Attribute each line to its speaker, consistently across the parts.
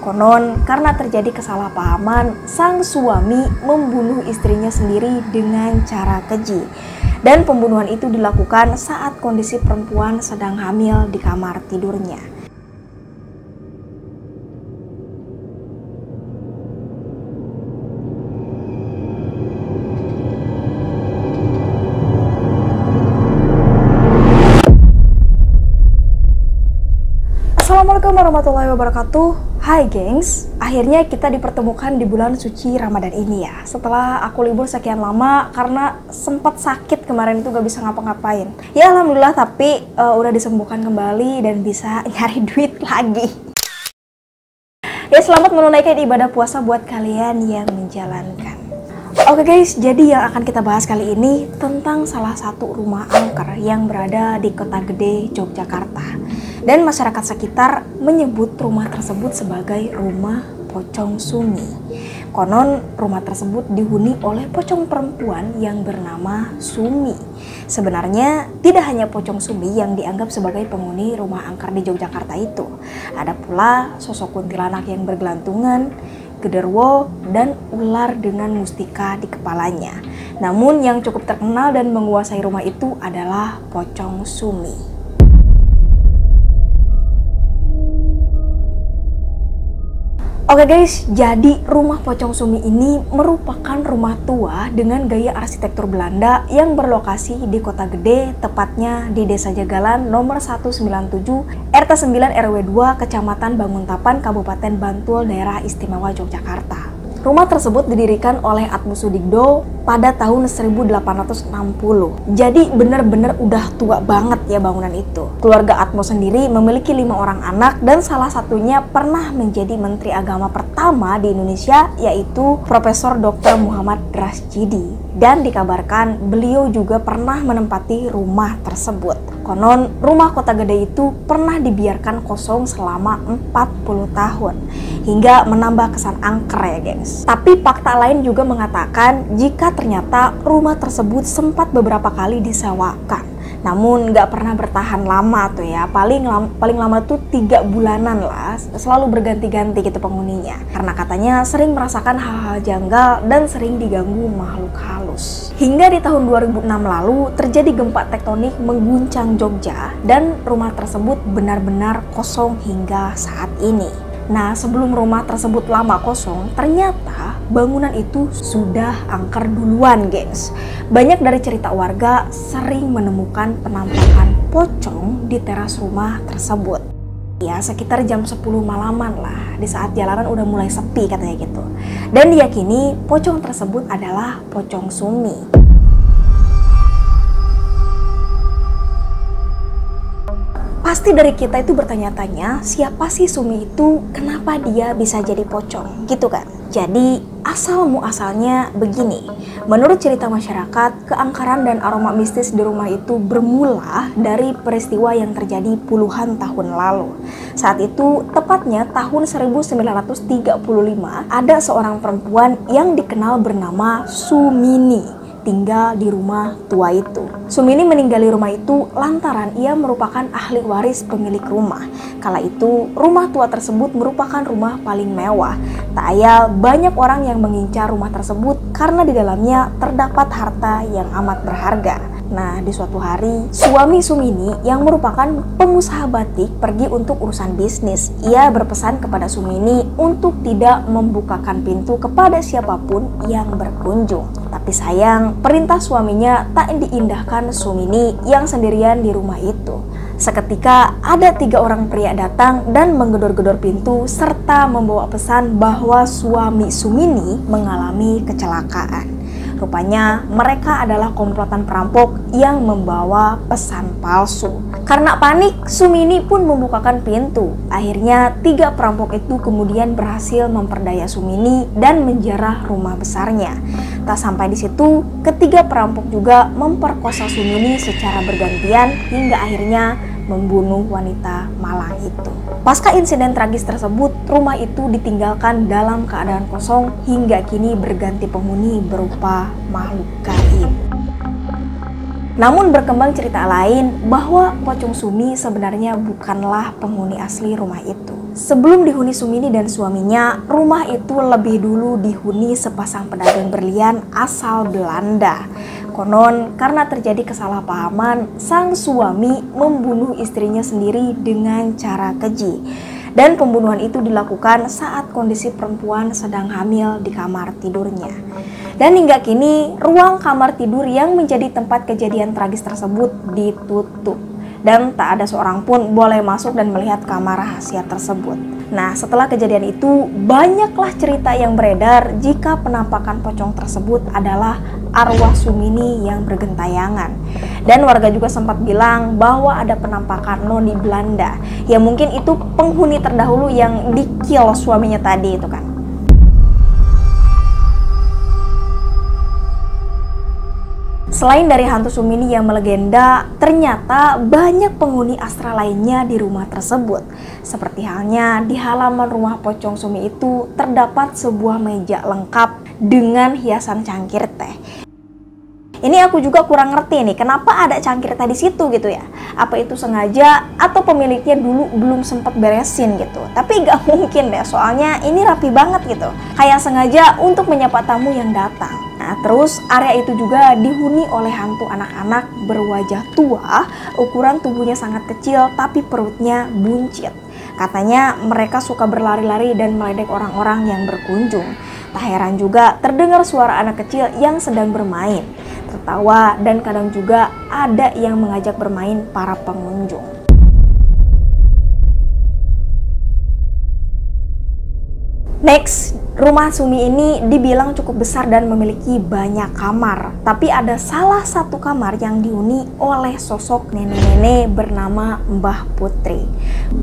Speaker 1: Konon karena terjadi kesalahpahaman, sang suami membunuh istrinya sendiri dengan cara keji. Dan pembunuhan itu dilakukan saat kondisi perempuan sedang hamil di kamar tidurnya. Assalamualaikum warahmatullahi wabarakatuh. Hai gengs, akhirnya kita dipertemukan di bulan suci Ramadan ini ya. Setelah aku libur sekian lama karena sempat sakit kemarin itu gak bisa ngapa-ngapain. Ya alhamdulillah, tapi udah disembuhkan kembali dan bisa nyari duit lagi. Ya selamat menunaikan ibadah puasa buat kalian yang menjalankan. Oke guys, jadi yang akan kita bahas kali ini tentang salah satu rumah angker yang berada di Kota Gede, Yogyakarta. Dan masyarakat sekitar menyebut rumah tersebut sebagai rumah pocong Sumi. Konon rumah tersebut dihuni oleh pocong perempuan yang bernama Sumi. Sebenarnya tidak hanya pocong Sumi yang dianggap sebagai penghuni rumah angker di Yogyakarta itu. Ada pula sosok kuntilanak yang bergelantungan, genderuwo, dan ular dengan mustika di kepalanya. Namun yang cukup terkenal dan menguasai rumah itu adalah pocong Sumi. Oke guys, jadi rumah pocong Sumi ini merupakan rumah tua dengan gaya arsitektur Belanda yang berlokasi di Kota Gede, tepatnya di Desa Jagalan nomor 197 RT 9 RW 2 Kecamatan Banguntapan Kabupaten Bantul Daerah Istimewa Yogyakarta. Rumah tersebut didirikan oleh Atmo Sudikdo pada tahun 1860. Jadi benar-benar udah tua banget ya bangunan itu. Keluarga Atmo sendiri memiliki 5 orang anak dan salah satunya pernah menjadi Menteri Agama pertama di Indonesia, yaitu Profesor Dr. Muhammad Rasjidi. Dan dikabarkan beliau juga pernah menempati rumah tersebut. Konon rumah Kota Gede itu pernah dibiarkan kosong selama 40 tahun hingga menambah kesan angker ya gengs. Tapi fakta lain juga mengatakan jika ternyata rumah tersebut sempat beberapa kali disewakan, namun nggak pernah bertahan lama tuh ya. Paling lama tuh 3 bulanan lah, selalu berganti-ganti gitu penghuninya, karena katanya sering merasakan hal-hal janggal dan sering diganggu makhluk halus. Hingga di tahun 2006 lalu terjadi gempa tektonik mengguncang Jogja dan rumah tersebut benar-benar kosong hingga saat ini. Nah, sebelum rumah tersebut lama kosong, ternyata bangunan itu sudah angker duluan, gengs. Banyak dari cerita warga sering menemukan penampakan pocong di teras rumah tersebut. Ya, sekitar jam 10 malaman lah, di saat jalanan udah mulai sepi katanya gitu. Dan diyakini pocong tersebut adalah pocong Sumi. Pasti dari kita itu bertanya-tanya, siapa sih Sumi itu, kenapa dia bisa jadi pocong, gitu kan? Jadi asal-muasalnya begini. Menurut cerita masyarakat, keangkaran dan aroma mistis di rumah itu bermula dari peristiwa yang terjadi puluhan tahun lalu. Saat itu, tepatnya tahun 1935, ada seorang perempuan yang dikenal bernama Sumini tinggal di rumah tua itu. Sumini meninggali rumah itu lantaran ia merupakan ahli waris pemilik rumah. Kala itu, rumah tua tersebut merupakan rumah paling mewah. Tak ayal banyak orang yang mengincar rumah tersebut karena di dalamnya terdapat harta yang amat berharga. Nah, di suatu hari, suami Sumini yang merupakan pengusaha batik pergi untuk urusan bisnis. Ia berpesan kepada Sumini untuk tidak membukakan pintu kepada siapapun yang berkunjung. Tapi sayang, perintah suaminya tak diindahkan Sumini yang sendirian di rumah itu. Seketika ada 3 orang pria datang dan menggedor-gedor pintu serta membawa pesan bahwa suami Sumini mengalami kecelakaan. Rupanya mereka adalah komplotan perampok yang membawa pesan palsu. Karena panik, Sumini pun membukakan pintu. Akhirnya 3 perampok itu kemudian berhasil memperdaya Sumini dan menjarah rumah besarnya. Tak sampai di situ, ketiga perampok juga memperkosa Sumini secara bergantian hingga akhirnya membunuh wanita malang itu. Pasca insiden tragis tersebut, rumah itu ditinggalkan dalam keadaan kosong hingga kini berganti penghuni berupa makhluk gaib. Namun berkembang cerita lain bahwa pocong Sumi sebenarnya bukanlah penghuni asli rumah itu. Sebelum dihuni Sumini dan suaminya, rumah itu lebih dulu dihuni sepasang pedagang berlian asal Belanda. Konon karena terjadi kesalahpahaman, sang suami membunuh istrinya sendiri dengan cara keji. Dan pembunuhan itu dilakukan saat kondisi perempuan sedang hamil di kamar tidurnya. Dan hingga kini, ruang kamar tidur yang menjadi tempat kejadian tragis tersebut ditutup. Dan tak ada seorang pun boleh masuk dan melihat kamar rahasia tersebut. Nah, setelah kejadian itu, banyaklah cerita yang beredar jika penampakan pocong tersebut adalah arwah Sumini yang bergentayangan. Dan warga juga sempat bilang bahwa ada penampakan noni Belanda, ya mungkin itu penghuni terdahulu yang di-kill suaminya tadi itu kan. Selain dari hantu Sumini yang melegenda, ternyata banyak penghuni astral lainnya di rumah tersebut. Seperti halnya di halaman rumah pocong Sumi itu terdapat sebuah meja lengkap dengan hiasan cangkir teh. Ini aku juga kurang ngerti nih, kenapa ada cangkir teh di situ gitu ya? Apa itu sengaja atau pemiliknya dulu belum sempat beresin gitu? Tapi nggak mungkin deh, soalnya ini rapi banget gitu. Kayak sengaja untuk menyapa tamu yang datang. Nah, terus area itu juga dihuni oleh hantu anak-anak berwajah tua, ukuran tubuhnya sangat kecil tapi perutnya buncit. Katanya mereka suka berlari-lari dan meledek orang-orang yang berkunjung. Tak heran juga terdengar suara anak kecil yang sedang bermain, tertawa, dan kadang juga ada yang mengajak bermain para pengunjung. Next, rumah Sumi ini dibilang cukup besar dan memiliki banyak kamar. Tapi ada salah satu kamar yang dihuni oleh sosok nenek-nenek bernama Mbah Putri.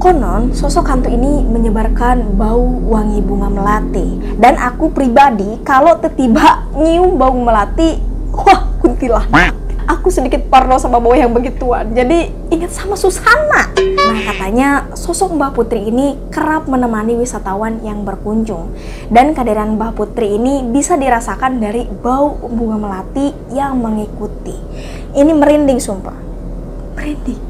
Speaker 1: Konon, sosok hantu ini menyebarkan bau wangi bunga melati. Dan aku pribadi, kalau tiba-tiba nyium bau melati, wah, kuntilanak. Aku sedikit parno sama bau yang begituan, jadi ingat sama Susana. Nah, katanya sosok Mbah Putri ini kerap menemani wisatawan yang berkunjung. Dan kehadiran Mbah Putri ini bisa dirasakan dari bau bunga melati yang mengikuti. Ini merinding sumpah, merinding.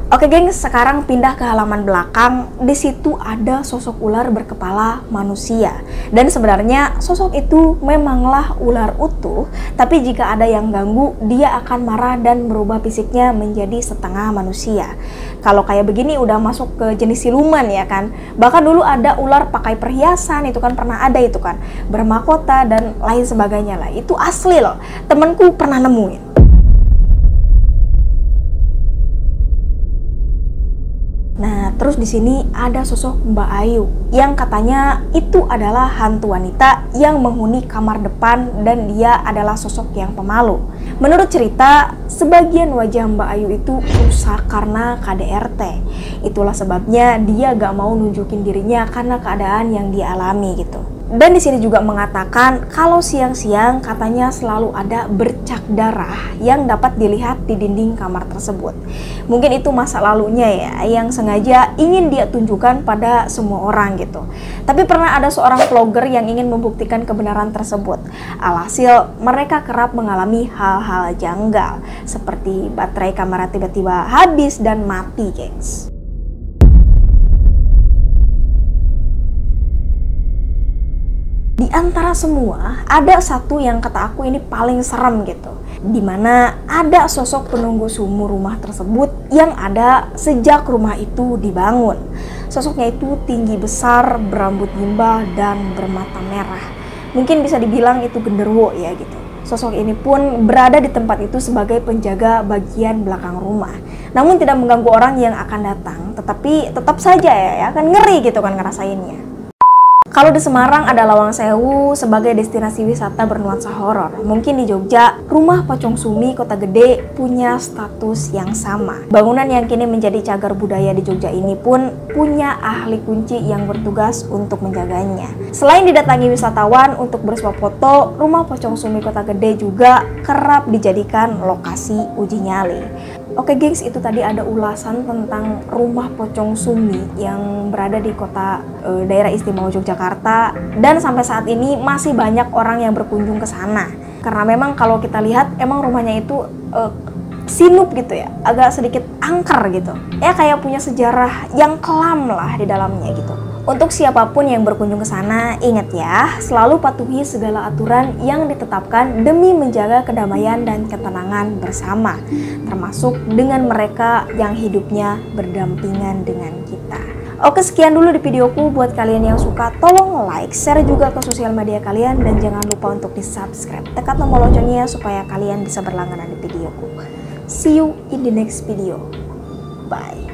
Speaker 1: Oke gengs, sekarang pindah ke halaman belakang. Di situ ada sosok ular berkepala manusia. Dan sebenarnya sosok itu memanglah ular utuh, tapi jika ada yang ganggu, dia akan marah dan merubah fisiknya menjadi setengah manusia. Kalau kayak begini udah masuk ke jenis siluman ya kan. Bahkan dulu ada ular pakai perhiasan, itu kan pernah ada itu kan, bermahkota dan lain sebagainya lah. Itu asli loh, temenku pernah nemuin. Nah, terus di sini ada sosok Mbak Ayu yang katanya itu adalah hantu wanita yang menghuni kamar depan dan dia adalah sosok yang pemalu. Menurut cerita, sebagian wajah Mbak Ayu itu rusak karena KDRT. Itulah sebabnya dia gak mau nunjukin dirinya karena keadaan yang dia alami gitu. Dan di sini juga mengatakan kalau siang-siang katanya selalu ada bercak darah yang dapat dilihat di dinding kamar tersebut. Mungkin itu masa lalunya ya, yang sengaja ingin dia tunjukkan pada semua orang gitu. Tapi pernah ada seorang vlogger yang ingin membuktikan kebenaran tersebut. Alhasil mereka kerap mengalami hal-hal janggal, seperti baterai kamera tiba-tiba habis dan mati, gengs. Di antara semua, ada satu yang kata aku ini paling serem gitu. Dimana ada sosok penunggu sumur rumah tersebut yang ada sejak rumah itu dibangun. Sosoknya itu tinggi besar, berambut gimbal, dan bermata merah. Mungkin bisa dibilang itu genderuwo ya gitu. Sosok ini pun berada di tempat itu sebagai penjaga bagian belakang rumah. Namun tidak mengganggu orang yang akan datang, tetapi tetap saja ya kan ngeri gitu kan ngerasainnya. Kalau di Semarang ada Lawang Sewu sebagai destinasi wisata bernuansa horor. Mungkin di Jogja, rumah Pocong Sumi Kota Gede punya status yang sama. Bangunan yang kini menjadi cagar budaya di Jogja ini pun punya ahli kunci yang bertugas untuk menjaganya. Selain didatangi wisatawan untuk bersuap foto, rumah Pocong Sumi Kota Gede juga kerap dijadikan lokasi uji nyali. Oke gengs, itu tadi ada ulasan tentang rumah Pocong Sumi yang berada di kota daerah istimewa Yogyakarta, dan sampai saat ini masih banyak orang yang berkunjung ke sana. Karena memang kalau kita lihat emang rumahnya itu sinup gitu ya, agak sedikit angker gitu. Ya kayak punya sejarah yang kelam lah di dalamnya gitu. Untuk siapapun yang berkunjung ke sana, ingat ya, selalu patuhi segala aturan yang ditetapkan demi menjaga kedamaian dan ketenangan bersama, termasuk dengan mereka yang hidupnya berdampingan dengan kita. Oke, sekian dulu di videoku. Buat kalian yang suka, tolong like, share juga ke sosial media kalian, dan jangan lupa untuk di subscribe. Tekan tombol loncengnya supaya kalian bisa berlangganan di videoku. See you in the next video. Bye.